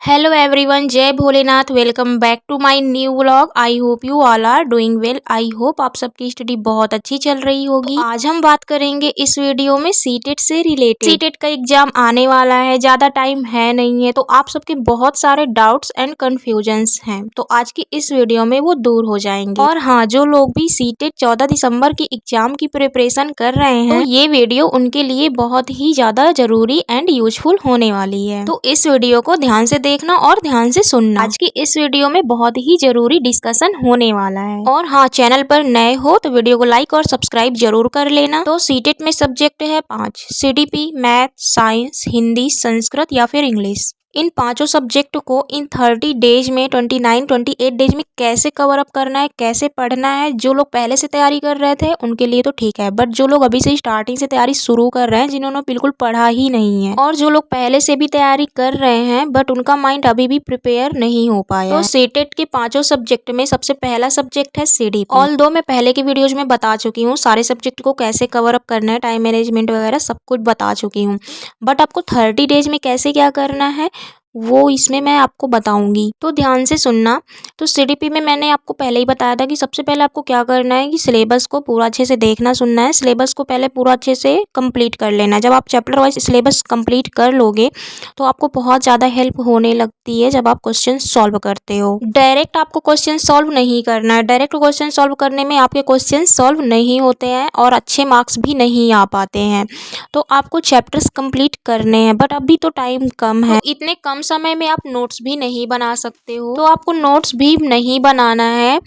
Hello everyone, जय Bholenath. Welcome back to my new vlog. I hope you all are doing well. I hope आप सबकी study बहुत अच्छी चल रही होगी। आज हम बात करेंगे इस वीडियो में सीटेट से रिलेटेड। सीटेट का एग्जाम आने वाला है, ज़्यादा टाइम है नहीं है, तो आप सबके बहुत सारे डाउट्स एंड कन्फ्यूजन्स हैं, तो आज की इस वीडियो में वो दूर हो जाएंगे। और हाँ, जो लोग भी सीटेट 14 दिसंबर की एग्जाम की प्रिपरेशन कर रहे हैं, तो ये वीडियो उनके लिए बहुत ही ज़्यादा जरूरी एंड यूजफुल होने वाली है। तो इस वीडियो को ध्यान से देखना और ध्यान से सुनना। आज की इस वीडियो में बहुत ही जरूरी डिस्कशन होने वाला है। और हाँ, चैनल पर नए हो तो वीडियो को लाइक और सब्सक्राइब जरूर कर लेना। तो सीटेट में सब्जेक्ट है 5: CDP, math, science, Hindi, Sanskrit या फिर इंग्लिश। इन पांचों सब्जेक्ट को इन 30 डेज में 28 डेज में कैसे कवर अप करना है, कैसे पढ़ना है। जो लोग पहले से तैयारी कर रहे थे उनके लिए तो ठीक है, बट जो लोग अभी से स्टार्टिंग से तैयारी शुरू कर रहे हैं, जिन्होंने बिल्कुल पढ़ा ही नहीं है, और जो लोग पहले से भी तैयारी कर रहे हैं बट उनका माइंड अभी भी प्रिपेयर नहीं हो पाया, तो सीटेट के पांचों सब्जेक्ट में सबसे पहला सब्जेक्ट है सीडीपी। ऑल दो मैं पहले के वीडियोज में बता चुकी हूँ सारे सब्जेक्ट को कैसे कवर अप करना है, टाइम मैनेजमेंट वगैरह सब कुछ बता चुकी हूँ, बट आपको 30 डेज में कैसे क्या करना है वो इसमें मैं आपको बताऊंगी, तो ध्यान से सुनना। तो सीडीपी में मैंने आपको पहले ही बताया था कि सबसे पहले आपको क्या करना है कि सिलेबस को पूरा अच्छे से देखना सुनना है। सिलेबस को पहले पूरा अच्छे से कंप्लीट कर लेना है। जब आप चैप्टर वाइज सिलेबस कंप्लीट कर लोगे तो आपको बहुत ज़्यादा हेल्प होने लगती है जब आप क्वेश्चन सॉल्व करते हो। डायरेक्ट आपको क्वेश्चन सॉल्व नहीं करना है। डायरेक्ट क्वेश्चन सॉल्व करने में आपके क्वेश्चन सॉल्व नहीं होते हैं और अच्छे मार्क्स भी नहीं आ पाते हैं, तो आपको चैप्टर्स कंप्लीट करने हैं, बट अभी तो टाइम कम है, तो इतने कम समय में आप नोट्स भी नहीं बना सकते हो, तो आपको नोट्स भी नहीं बनाना है।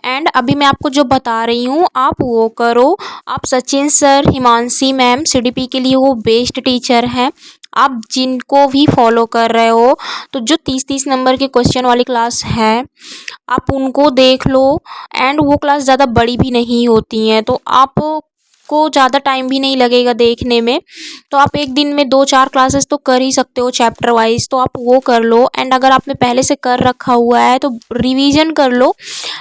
एंड अभी मैं आपको जो बता रही हूँ आप वो करो। आप Sachin sir, Himanshi ma'am CDP के लिए वो बेस्ट टीचर हैं। आप जिनको भी फॉलो कर रहे हो, तो जो 30-30 नंबर के क्वेश्चन वाली क्लास है आप उनको देख लो। एंड वो क्लास ज़्यादा बड़ी भी नहीं होती हैं, तो आप को ज़्यादा टाइम भी नहीं लगेगा देखने में, तो आप एक दिन में 2-4 क्लासेस तो कर ही सकते हो चैप्टर वाइज, तो आप वो कर लो। एंड अगर आपने पहले से कर रखा हुआ है तो रिवीजन कर लो।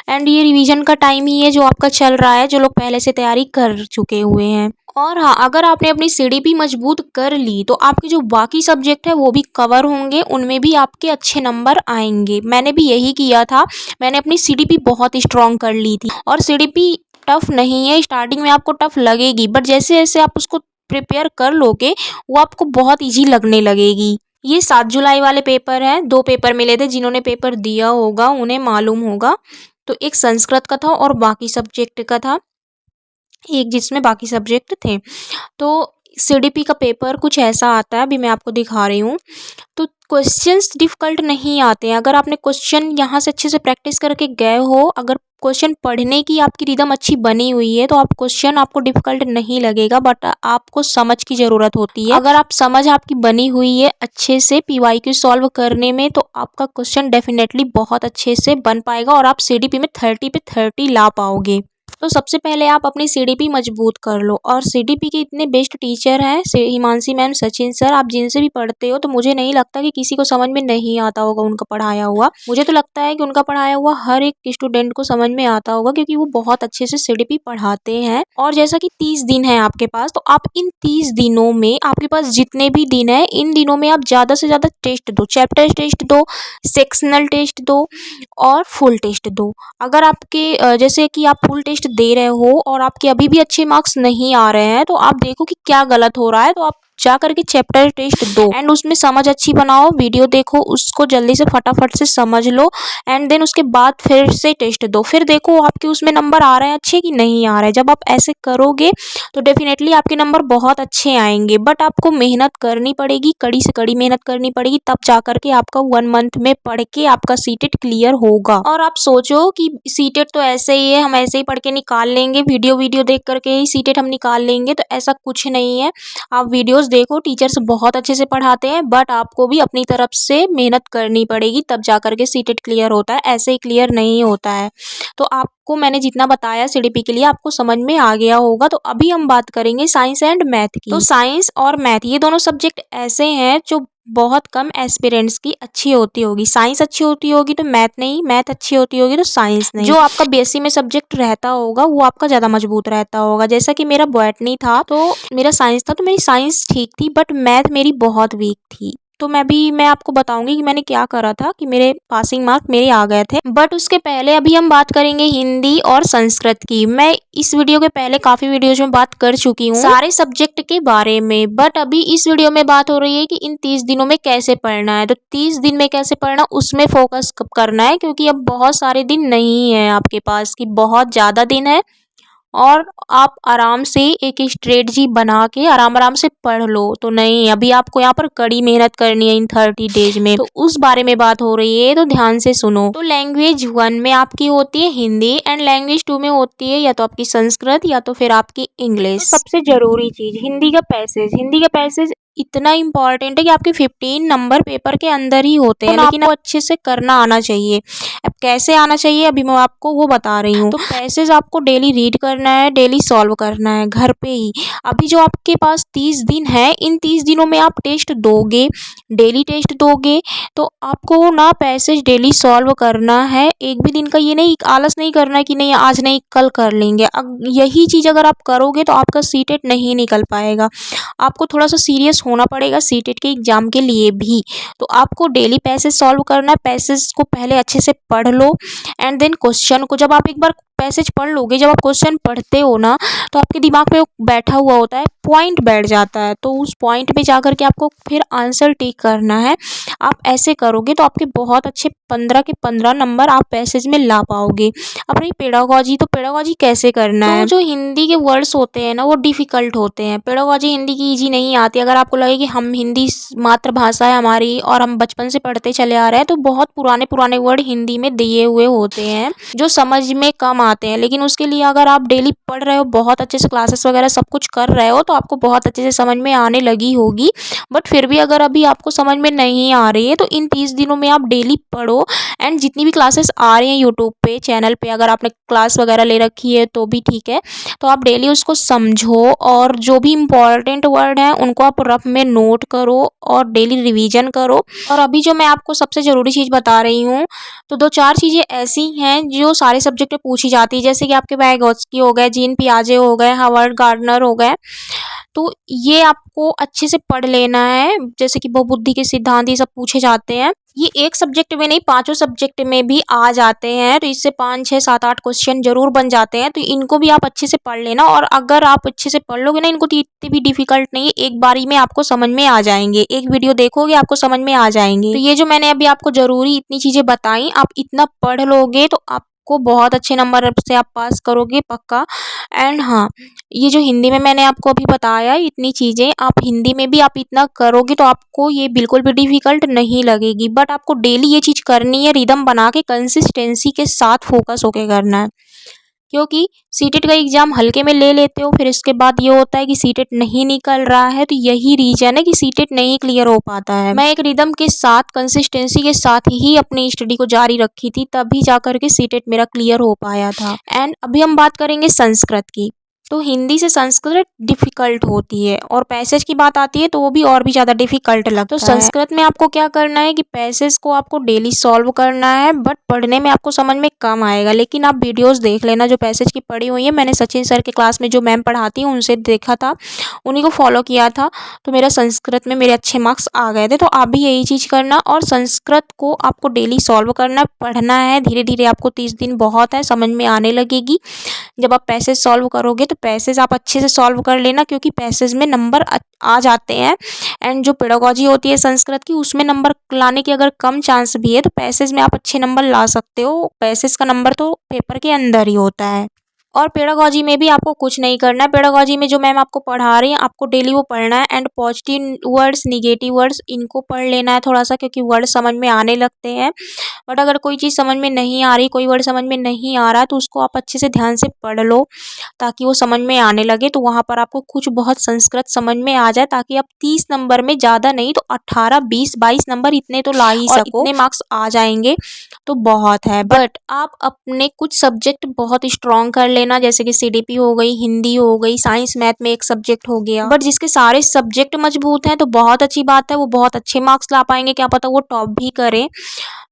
एंड ये रिवीजन का टाइम ही है जो आपका चल रहा है, जो लोग पहले से तैयारी कर चुके हुए हैं। और हाँ, अगर आपने अपनी सीडीपी मजबूत कर ली तो आपके जो बाकी सब्जेक्ट है वो भी कवर होंगे, उनमें भी आपके अच्छे नंबर आएंगे। मैंने भी यही किया था, मैंने अपनी सीडीपी बहुत स्ट्रॉन्ग कर ली थी। और सीडीपी टफ नहीं है, स्टार्टिंग में आपको टफ लगेगी, बट जैसे जैसे आप उसको प्रिपेयर कर लोगे वो आपको बहुत इजी लगने लगेगी। ये 7 जुलाई वाले पेपर हैं, 2 पेपर मिले थे, जिन्होंने पेपर दिया होगा उन्हें मालूम होगा। तो एक संस्कृत का था और बाकी सब्जेक्ट का था, एक जिसमें बाकी सब्जेक्ट थे। तो सीडीपी का पेपर कुछ ऐसा आता है, अभी मैं आपको दिखा रही हूँ। तो क्वेश्चंस डिफ़िकल्ट नहीं आते हैं, अगर आपने क्वेश्चन यहाँ से अच्छे से प्रैक्टिस करके गए हो, अगर क्वेश्चन पढ़ने की आपकी रिदम अच्छी बनी हुई है तो आप क्वेश्चन आपको डिफ़िकल्ट नहीं लगेगा, बट आपको समझ की ज़रूरत होती है। अगर आप समझ आपकी बनी हुई है अच्छे से पीवाईक्यू सॉल्व करने में, तो आपका क्वेश्चन डेफिनेटली बहुत अच्छे से बन पाएगा और आप सीडीपी में 30 पे 30 ला पाओगे। तो सबसे पहले आप अपनी सीडीपी मजबूत कर लो। और सीडीपी के इतने बेस्ट टीचर हैं, हिमांशी मैम, सचिन सर, आप जिनसे भी पढ़ते हो, तो मुझे नहीं लगता कि किसी को समझ में नहीं आता होगा उनका पढ़ाया हुआ। मुझे तो लगता है कि उनका पढ़ाया हुआ हर एक स्टूडेंट को समझ में आता होगा, क्योंकि वो बहुत अच्छे से सीडीपी पढ़ाते हैं। और जैसा कि 30 दिन है आपके पास, तो आप इन 30 दिनों में, आपके पास जितने भी दिन है, इन दिनों में आप ज़्यादा से ज़्यादा टेस्ट दो, चैप्टर टेस्ट दो, सेक्शनल टेस्ट दो और फुल टेस्ट दो। अगर आपके जैसे कि आप फुल टेस्ट दे रहे हो और आपके अभी भी अच्छे मार्क्स नहीं आ रहे हैं, तो आप देखो कि क्या गलत हो रहा है, तो आप जा करके चैप्टर टेस्ट दो एंड उसमें समझ अच्छी बनाओ, वीडियो देखो, उसको जल्दी से फटाफट से समझ लो। एंड देन उसके बाद फिर से टेस्ट दो, फिर देखो आपके उसमें नंबर आ रहे हैं अच्छे कि नहीं आ रहे हैं। जब आप ऐसे करोगे तो डेफिनेटली आपके नंबर बहुत अच्छे आएंगे, बट आपको मेहनत करनी पड़ेगी, कड़ी से कड़ी मेहनत करनी पड़ेगी, तब जा करके आपका 1 मंथ में पढ़ के आपका सीटेट क्लियर होगा। और आप सोचो कि सीटेट तो ऐसे ही है, हम ऐसे ही पढ़ के निकाल लेंगे, वीडियो देख करके ही सीटेट हम निकाल लेंगे, तो ऐसा कुछ नहीं है। आप वीडियोस देखो, टीचर्स बहुत अच्छे से पढ़ाते हैं, बट आपको भी अपनी तरफ से मेहनत करनी पड़ेगी, तब जा करके सीटेट क्लियर होता है, ऐसे ही क्लियर नहीं होता है। तो आपको मैंने जितना बताया सीडीपी के लिए आपको समझ में आ गया होगा। तो अभी हम बात करेंगे साइंस एंड मैथ की। तो साइंस और मैथ ये दोनों सब्जेक्ट ऐसे हैं जो बहुत कम एस्पिरेंट्स की अच्छी होती होगी। साइंस अच्छी होती होगी तो मैथ नहीं, मैथ अच्छी होती होगी तो साइंस नहीं। जो आपका बीएससी में सब्जेक्ट रहता होगा वो आपका ज़्यादा मजबूत रहता होगा। जैसा कि मेरा बॉटनी था तो मेरा साइंस था, तो मेरी साइंस ठीक थी, बट मैथ मेरी बहुत वीक थी। तो मैं आपको बताऊंगी कि मैंने क्या करा था कि मेरे पासिंग मार्क मेरे आ गए थे। बट उसके पहले अभी हम बात करेंगे हिंदी और संस्कृत की। मैं इस वीडियो के पहले काफ़ी वीडियोज में बात कर चुकी हूँ सारे सब्जेक्ट के बारे में, बट अभी इस वीडियो में बात हो रही है कि इन 30 दिनों में कैसे पढ़ना है। तो 30 दिन में कैसे पढ़ना उसमें फोकस करना है, क्योंकि अब बहुत सारे दिन नहीं है आपके पास, कि बहुत ज़्यादा दिन है और आप आराम से एक स्ट्रेटजी बना के आराम आराम से पढ़ लो। तो नहीं, अभी आपको यहाँ पर कड़ी मेहनत करनी है इन 30 डेज में, तो उस बारे में बात हो रही है, तो ध्यान से सुनो। तो लैंग्वेज 1 में आपकी होती है हिंदी एंड लैंग्वेज 2 में होती है या तो आपकी संस्कृत या तो फिर आपकी इंग्लिश। तो सबसे जरूरी चीज हिंदी का पैसेज। हिंदी का पैसेज इतना इम्पोर्टेंट है कि आपके 15 नंबर पेपर के अंदर ही होते हैं, लेकिन आपको अच्छे से करना आना चाहिए। अब कैसे आना चाहिए अभी मैं आपको वो बता रही हूँ। तो पैसेज आपको डेली रीड करना है, डेली सॉल्व करना है घर पे ही। अभी जो आपके पास 30 दिन है, इन 30 दिनों में आप टेस्ट दोगे, डेली टेस्ट दोगे, तो आपको ना पैसेज डेली सॉल्व करना है। एक भी दिन का ये नहीं, आलस नहीं करना है कि नहीं आज नहीं कल कर लेंगे। यही चीज़ अगर आप करोगे तो आपका सीटेट नहीं निकल पाएगा। आपको थोड़ा सा सीरियस होना पड़ेगा सीटेट के एग्जाम के लिए भी। तो आपको डेली पैसेज सॉल्व करना है। पैसेज को पहले अच्छे से पढ़ लो एंड देन क्वेश्चन को, जब आप एक बार पैसेज पढ़ लोगे, जब आप क्वेश्चन पढ़ते हो ना, तो आपके दिमाग में बैठा हुआ होता है, पॉइंट बैठ जाता है। तो उस पॉइंट पे जा करके आपको फिर आंसर टिक करना है। आप ऐसे करोगे तो आपके बहुत अच्छे 15 के 15 नंबर आप पैसेज में ला पाओगे। अब रही पेडागॉजी, तो पेडागॉजी कैसे करना है। तो जो हिंदी के वर्ड्स होते हैं ना वो डिफ़िकल्ट होते हैं। पेडागॉजी हिंदी की ईजी नहीं आती। अगर आपको लगे कि हम हिंदी मातृभाषा है हमारी और हम बचपन से पढ़ते चले आ रहे हैं, तो बहुत पुराने पुराने वर्ड हिंदी में दिए हुए होते हैं जो समझ में कम आते हैं। लेकिन उसके लिए अगर आप डेली पढ़ रहे हो, बहुत अच्छे से क्लासेस वगैरह सब कुछ कर रहे हो, तो आपको बहुत अच्छे से समझ में आने लगी होगी। बट फिर भी अगर अभी आपको समझ में नहीं आ रही है, तो इन 30 दिनों में आप डेली पढ़ो एंड जितनी भी क्लासेस आ रही हैं यूट्यूब पे चैनल पे, अगर आपने क्लास वगैरह ले रखी है तो भी ठीक है, तो आप डेली उसको समझो और जो भी इम्पॉर्टेंट वर्ड हैं उनको आप रफ में नोट करो और डेली रिवीजन करो। और अभी जो मैं आपको सबसे ज़रूरी चीज़ बता रही हूँ, तो 2-4 चीज़ें ऐसी हैं जो सारे सब्जेक्ट में पूछी जाती है, जैसे कि आपके वाइगोत्स्की हो गए, जीन पियाजे हो गए, हावर्ड गार्डनर हो गए। तो ये आपको अच्छे से पढ़ लेना है, जैसे कि बहुबुद्धि के सिद्धांत ये सब पूछे जाते हैं। ये एक सब्जेक्ट में नहीं, पांचों सब्जेक्ट में भी आ जाते हैं, तो इससे 5, 6, 7, 8 क्वेश्चन जरूर बन जाते हैं। तो इनको भी आप अच्छे से पढ़ लेना, और अगर आप अच्छे से पढ़ लोगे ना इनको, तो इतने भी डिफिकल्ट नहीं है, एक बारी में आपको समझ में आ जाएंगे। एक वीडियो देखोगे आपको समझ में आ जाएंगे। तो ये जो मैंने अभी आपको जरूरी इतनी चीजें बताई, आप इतना पढ़ लोगे तो आपको बहुत अच्छे नंबर से आप पास करोगे पक्का। एंड हाँ, ये जो हिंदी में मैंने आपको अभी बताया इतनी चीज़ें, आप हिंदी में भी आप इतना करोगे तो आपको ये बिल्कुल भी डिफ़िकल्ट नहीं लगेगी। बट आपको डेली ये चीज़ करनी है, रिदम बना के कंसिस्टेंसी के साथ फोकस होके करना है। क्योंकि सीटेट का एग्ज़ाम हल्के में ले लेते हो, फिर इसके बाद ये होता है कि सीटेट नहीं निकल रहा है, तो यही रीज़न है कि सीटेट नहीं क्लियर हो पाता है। मैं एक रिदम के साथ कंसिस्टेंसी के साथ ही अपनी स्टडी को जारी रखी थी, तभी जा कर के सीटेट मेरा क्लियर हो पाया था। एंड अभी हम बात करेंगे संस्कृत की। तो हिंदी से संस्कृत डिफ़िकल्ट होती है, और पैसेज की बात आती है तो वो भी और भी ज़्यादा डिफ़िकल्ट लगता है। तो संस्कृत में आपको क्या करना है कि पैसेज को आपको डेली सॉल्व करना है, बट पढ़ने में आपको समझ में कम आएगा। लेकिन आप वीडियोस देख लेना जो पैसेज की पढ़ी हुई है। मैंने सचिन सर के क्लास में जो मैम पढ़ाती हैं उनसे देखा था, उन्हीं को फॉलो किया था, तो मेरा संस्कृत में मेरे अच्छे मार्क्स आ गए थे। तो आप भी यही चीज़ करना, और संस्कृत को आपको डेली सॉल्व करना, पढ़ना है। धीरे धीरे आपको 30 दिन बहुत है, समझ में आने लगेगी। जब आप पैसेज सॉल्व करोगे तो पैसेज आप अच्छे से सॉल्व कर लेना, क्योंकि पैसेज में नंबर आ जाते हैं। एंड जो पेडागॉजी होती है संस्कृत की, उसमें नंबर लाने की अगर कम चांस भी है, तो पैसेज में आप अच्छे नंबर ला सकते हो। पैसेज का नंबर तो पेपर के अंदर ही होता है। और पेडागॉजी में भी आपको कुछ नहीं करना है। पेडागॉजी में जो मैम आपको पढ़ा रही हैं आपको डेली वो पढ़ना है। And positive words, negative words, इनको पढ़ लेना है थोड़ा सा, क्योंकि वर्ड समझ में आने लगते हैं। बट अगर कोई चीज़ समझ में नहीं आ रही, कोई वर्ड समझ में नहीं आ रहा, तो उसको आप अच्छे से ध्यान से पढ़ लो ताकि वो समझ में आने लगे। तो वहाँ पर आपको कुछ बहुत संस्कृत समझ में आ जाए, ताकि आप 30 नंबर में, ज़्यादा नहीं तो 18, 20, 22 नंबर इतने तो ला ही सको। इतने मार्क्स आ जाएंगे तो बहुत है। बट आप अपने कुछ सब्जेक्ट बहुत स्ट्रॉन्ग कर लेना, जैसे कि सीडीपी हो गई, हिंदी हो गई, साइंस मैथ में एक सब्जेक्ट हो गया। बट जिसके सारे सब्जेक्ट मजबूत हैं तो बहुत अच्छी बात है, वो बहुत अच्छे मार्क्स ला पाएंगे, क्या पता वो टॉप भी करें।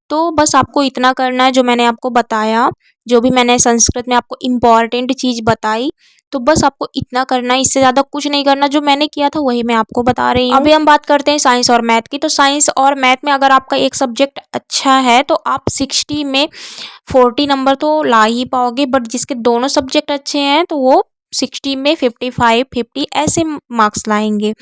तो बस आपको इतना करना है जो मैंने आपको बताया, जो भी मैंने संस्कृत में आपको इम्पॉर्टेंट चीज़ बताई, तो बस आपको इतना करना है, इससे ज़्यादा कुछ नहीं करना। जो मैंने किया था वही मैं आपको बता रही हूँ। अभी हम बात करते हैं साइंस और मैथ की। तो साइंस और मैथ में अगर आपका एक सब्जेक्ट अच्छा है तो आप 60 में 40 नंबर तो ला ही पाओगे, बट जिसके दोनों सब्जेक्ट अच्छे हैं तो वो 60 में 55 50 ऐसे मार्क्स लाएंगे।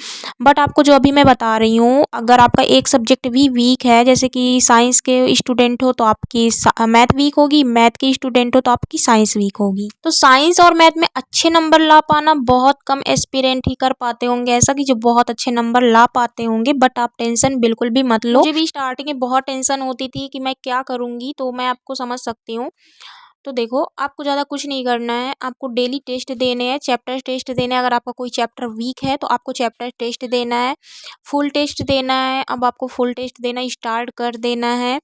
बट आपको जो अभी मैं बता रही हूँ, अगर आपका एक सब्जेक्ट भी वीक है, जैसे कि साइंस के स्टूडेंट हो तो आपकी मैथ वीक होगी, मैथ के स्टूडेंट हो तो आपकी साइंस वीक होगी। तो साइंस और मैथ में अच्छे नंबर ला पाना बहुत कम एस्पिरेंट ही कर पाते होंगे ऐसा, कि जो बहुत अच्छे नंबर ला पाते होंगे। बट आप टेंशन बिल्कुल भी मत लो। मुझे भी स्टार्टिंग में बहुत टेंशन होती थी कि मैं क्या करूँगी, तो मैं आपको समझ सकती हूँ। तो देखो, आपको ज़्यादा कुछ नहीं करना है, आपको डेली टेस्ट देने हैं, चैप्टर टेस्ट देने हैं। अगर आपका कोई चैप्टर वीक है तो आपको चैप्टर टेस्ट देना है, फुल टेस्ट देना है। अब आपको फुल टेस्ट देना स्टार्ट कर देना है।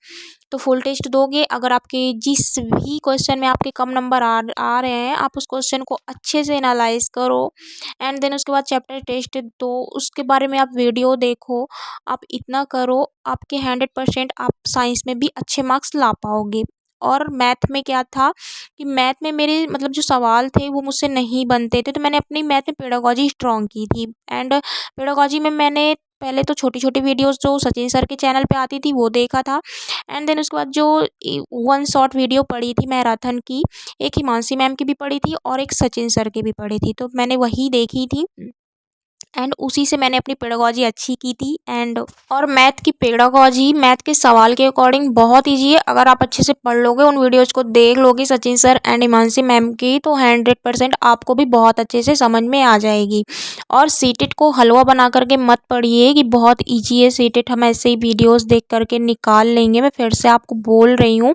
तो फुल टेस्ट दोगे, अगर आपके जिस भी क्वेश्चन में आपके कम नंबर आ रहे हैं, आप उस क्वेश्चन को अच्छे से एनालाइज करो एंड देन उसके बाद चैप्टर टेस्ट दो, उसके बारे में आप वीडियो देखो। आप इतना करो, आपके 100% आप साइंस में भी अच्छे मार्क्स ला पाओगे। और मैथ में क्या था कि मैथ में मेरे मतलब जो सवाल थे वो मुझसे नहीं बनते थे, तो मैंने अपनी मैथ में पेडागॉजी स्ट्रॉन्ग की थी। एंड पेडागॉजी में मैंने पहले तो छोटी छोटी वीडियोस जो सचिन सर के चैनल पे आती थी वो देखा था। एंड देन उसके बाद जो वन शॉर्ट वीडियो पढ़ी थी मैराथन की, एक हिमांशी मैम की भी पढ़ी थी और एक सचिन सर की भी पढ़ी थी, तो मैंने वही देखी थी एंड उसी से मैंने अपनी पेडागॉजी अच्छी की थी। एंड और मैथ की पेडागॉजी मैथ के सवाल के अकॉर्डिंग बहुत ईजी है। अगर आप अच्छे से पढ़ लोगे, उन वीडियोज़ को देख लोगे Sachin sir and Himanshi ma'am की, तो 100% आपको भी बहुत अच्छे से समझ में आ जाएगी। और सीटेट को हलवा बना करके मत पढ़िए कि बहुत ईजी है सीटेट, हम ऐसे ही वीडियोज़ देख करके निकाल लेंगे। मैं फिर से आपको बोल रही हूँ,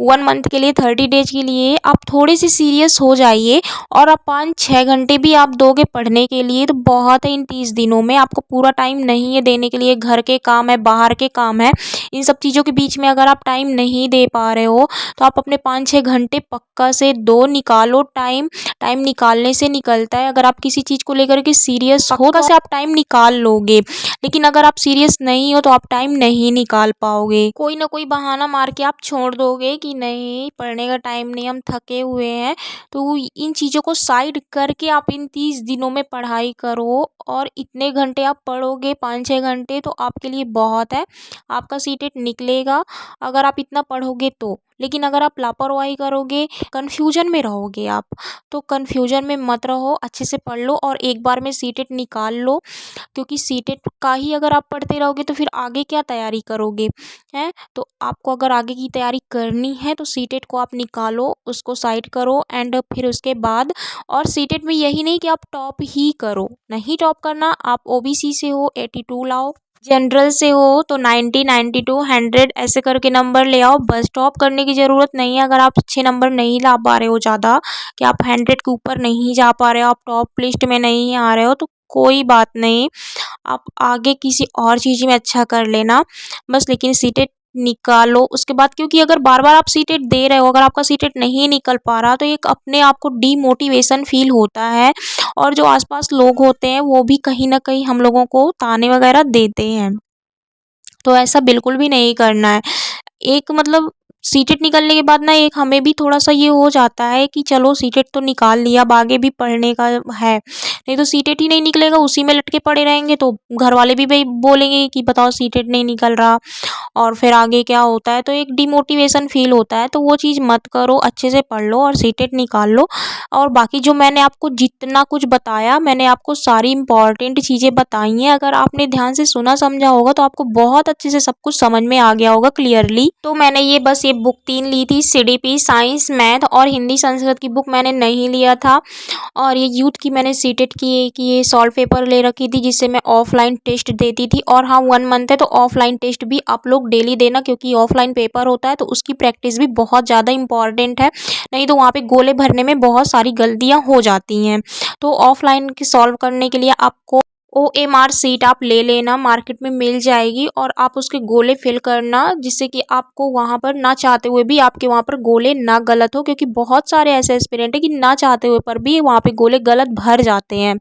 1 मंथ के लिए 30 डेज के लिए आप थोड़े से सीरियस हो जाइए। और आप 5-6 घंटे भी आप दोगे पढ़ने के लिए तो बहुत है। इन 30 दिनों में आपको पूरा टाइम नहीं है देने के लिए, घर के काम है, बाहर के काम है, इन सब चीज़ों के बीच में अगर आप टाइम नहीं दे पा रहे हो तो आप अपने 5-6 घंटे पक्का से दो, निकालो टाइम। टाइम निकालने से निकलता है। अगर आप किसी चीज़ को लेकर के सीरियस हो तो से आप टाइम निकाल लोगे, लेकिन अगर आप सीरियस नहीं हो तो आप टाइम नहीं निकाल पाओगे। कोई ना कोई बहाना मार के आप छोड़ दोगे कि नहीं पढ़ने का टाइम नहीं, हम थके हुए हैं। तो इन चीज़ों को साइड करके आप इन 30 दिनों में पढ़ाई करो और इतने घंटे आप पढ़ोगे, 5-6 घंटे, तो आपके लिए बहुत है। आपका सीटेट निकलेगा अगर आप इतना पढ़ोगे तो। लेकिन अगर आप लापरवाही करोगे, कन्फ्यूजन में रहोगे आप, तो कन्फ्यूजन में मत रहो, अच्छे से पढ़ लो और एक बार में सीटेट निकाल लो। क्योंकि सीटेट का ही अगर आप पढ़ते रहोगे तो फिर आगे क्या तैयारी करोगे हैं। तो आपको अगर आगे की तैयारी करनी है तो सीटेट को आप निकालो, उसको साइड करो एंड फिर उसके बाद। और सीटेट में यही नहीं कि आप टॉप ही करो, नहीं टॉप करना, आप ओबीसी से हो 82 लाओ, जनरल से हो तो 90 92 100 ऐसे करके नंबर ले आओ। बस टॉप करने की ज़रूरत नहीं है। अगर आप अच्छे नंबर नहीं ला पा रहे हो ज़्यादा, कि आप 100 के ऊपर नहीं जा पा रहे हो, आप टॉप लिस्ट में नहीं आ रहे हो, तो कोई बात नहीं, आप आगे किसी और चीज़ में अच्छा कर लेना बस। लेकिन सीटेट निकालो उसके बाद, क्योंकि अगर बार बार आप सीटेट दे रहे हो, अगर आपका सीटेट नहीं निकल पा रहा तो एक अपने आप को डीमोटिवेशन फील होता है। और जो आसपास लोग होते हैं वो भी कहीं ना कहीं हम लोगों को ताने वगैरह देते हैं, तो ऐसा बिल्कुल भी नहीं करना है। एक मतलब सीटेट निकलने के बाद ना एक हमें भी थोड़ा सा ये हो जाता है कि चलो सीटेट तो निकाल लिया, अब आगे भी पढ़ने का है। नहीं तो सीटेट ही नहीं निकलेगा, उसी में लटके पड़े रहेंगे तो घर वाले भी भाई बोलेंगे कि बताओ सीटेट नहीं निकल रहा और फिर आगे क्या होता है, तो एक डिमोटिवेशन फील होता है। तो वो चीज़ मत करो, अच्छे से पढ़ लो और सीटेट निकाल लो। और बाकी जो मैंने आपको जितना कुछ बताया, मैंने आपको सारी इंपॉर्टेंट चीज़ें बताई हैं। अगर आपने ध्यान से सुना समझा होगा तो आपको बहुत अच्छे से सब कुछ समझ में आ गया होगा क्लियरली। तो मैंने ये बस ये बुक 3 ली थी, सीडीपी साइंस मैथ और हिंदी संस्कृत की बुक मैंने नहीं लिया था। और ये यूथ की मैंने सीटेट की ये सॉल्व पेपर ले रखी थी, जिससे मैं ऑफलाइन टेस्ट देती थी। और हाँ, 1 मंथ है तो ऑफलाइन टेस्ट भी आप लोग डेली देना, क्योंकि ऑफलाइन पेपर होता है तो उसकी प्रैक्टिस भी बहुत ज़्यादा इंपॉर्टेंट है। नहीं तो वहाँ पे गोले भरने में बहुत सारी गलतियाँ हो जाती हैं। तो ऑफलाइन की सॉल्व करने के लिए आपको OMR सीट आप ले लेना, मार्केट में मिल जाएगी और आप उसके गोले फिल करना, जिससे कि आपको वहाँ पर ना चाहते हुए भी आपके वहाँ पर गोले ना गलत हो, क्योंकि बहुत सारे ऐसे एस्पिरेंट है कि ना चाहते हुए पर भी वहाँ पे गोले गलत भर जाते हैं।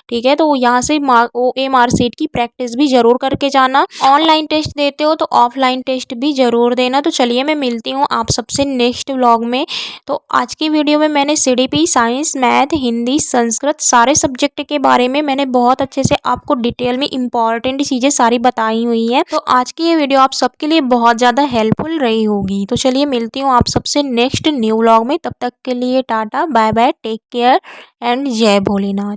ठीक है, तो यहाँ से OMR सीट की प्रैक्टिस भी जरूर करके जाना। ऑनलाइन टेस्ट देते हो तो ऑफलाइन टेस्ट भी जरूर देना। तो चलिए मैं मिलती हूँ आप सबसे नेक्स्ट व्लॉग में। तो आज की वीडियो में मैंने CDP science, math, Hindi, Sanskrit सारे सब्जेक्ट के बारे में मैंने बहुत अच्छे से आपको डिटेल में इंपॉर्टेंट चीज़ें सारी बताई हुई हैं। तो आज की ये वीडियो आप सबके लिए बहुत ज़्यादा हेल्पफुल रही होगी। तो चलिए मिलती हूँ आप सबसे नेक्स्ट न्यू व्लॉग में। तब तक के लिए tata bye bye, take care and जय भोलेनाथ।